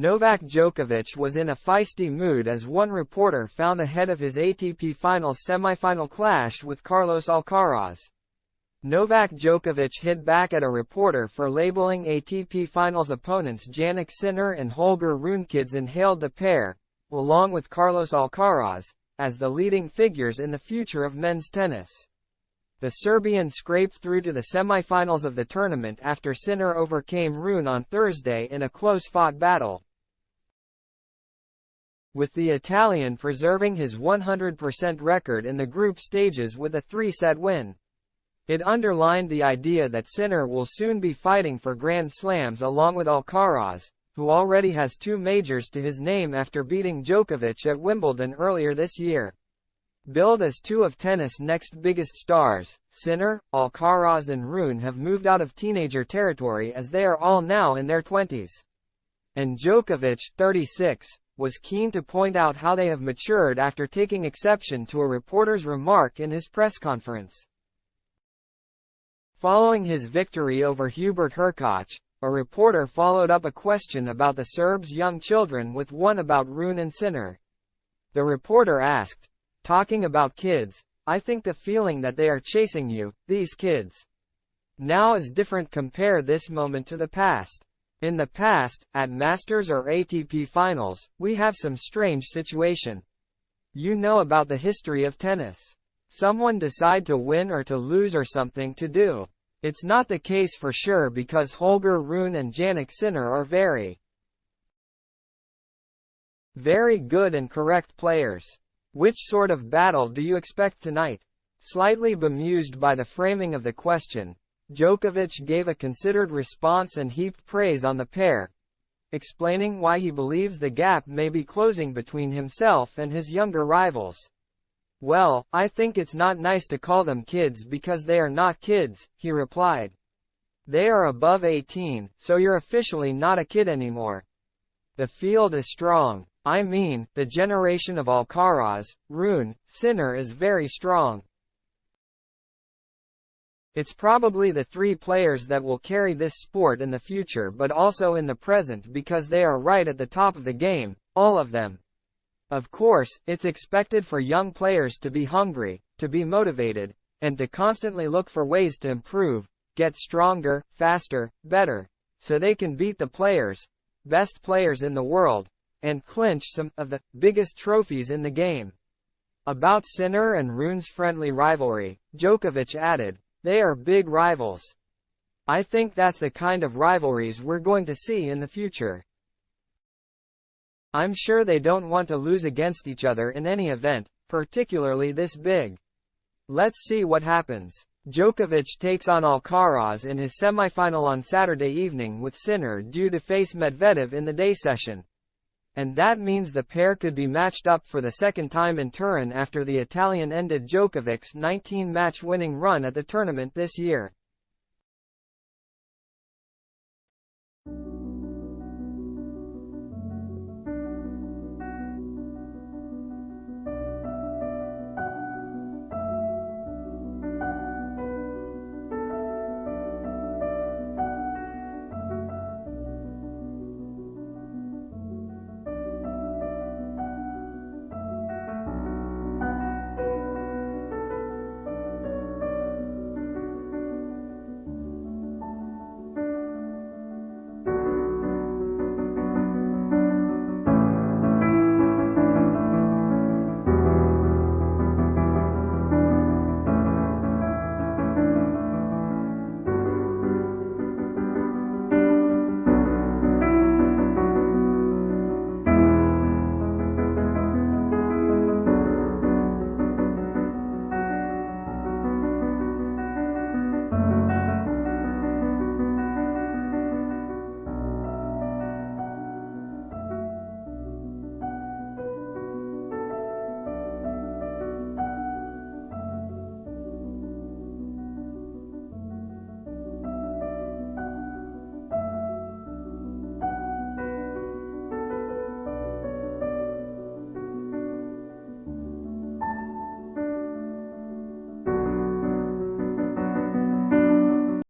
Novak Djokovic was in a feisty mood as one reporter found ahead of his ATP Finals semi-final clash with Carlos Alcaraz. Novak Djokovic hit back at a reporter for labeling ATP Finals opponents Jannik Sinner and Holger Rune. Kids and hailed the pair, along with Carlos Alcaraz, as the leading figures in the future of men's tennis. The Serbian scraped through to the semi-finals of the tournament after Sinner overcame Rune on Thursday in a close-fought battle, with the Italian preserving his 100% record in the group stages with a 3-set win. It underlined the idea that Sinner will soon be fighting for Grand Slams along with Alcaraz, who already has 2 majors to his name after beating Djokovic at Wimbledon earlier this year. Billed as 2 of tennis' next biggest stars, Sinner, Alcaraz and Rune have moved out of teenager territory as they are all now in their 20s. And Djokovic, 36, was keen to point out how they have matured after taking exception to a reporter's remark in his press conference. Following his victory over Hubert Hurkacz, a reporter followed up a question about the Serbs' young children with one about Rune and Sinner. The reporter asked, "Talking about kids, I think the feeling that they are chasing you, these kids, now is different. Compare this moment to the past. In the past, at Masters or ATP Finals, we have some strange situation. You know about the history of tennis. Someone decide to win or to lose or something to do. It's not the case for sure because Holger Rune and Jannik Sinner are very good and correct players. Which sort of battle do you expect tonight?" Slightly bemused by the framing of the question, Djokovic gave a considered response and heaped praise on the pair, explaining why he believes the gap may be closing between himself and his younger rivals. "Well, I think it's not nice to call them kids because they are not kids," he replied. "They are above 18, so you're officially not a kid anymore. The field is strong. I mean, the generation of Alcaraz, Rune, Sinner is very strong. It's probably the 3 players that will carry this sport in the future but also in the present because they are right at the top of the game, all of them. Of course, it's expected for young players to be hungry, to be motivated, and to constantly look for ways to improve, get stronger, faster, better, so they can beat the best players in the world, and clinch some of the biggest trophies in the game." About Sinner and Rune's friendly rivalry, Djokovic added, "They are big rivals. I think that's the kind of rivalries we're going to see in the future. I'm sure they don't want to lose against each other in any event, particularly this big. Let's see what happens." Djokovic takes on Alcaraz in his semifinal on Saturday evening with Sinner due to face Medvedev in the day session. And that means the pair could be matched up for the second time in Turin after the Italian ended Djokovic's 19-match winning run at the tournament this year.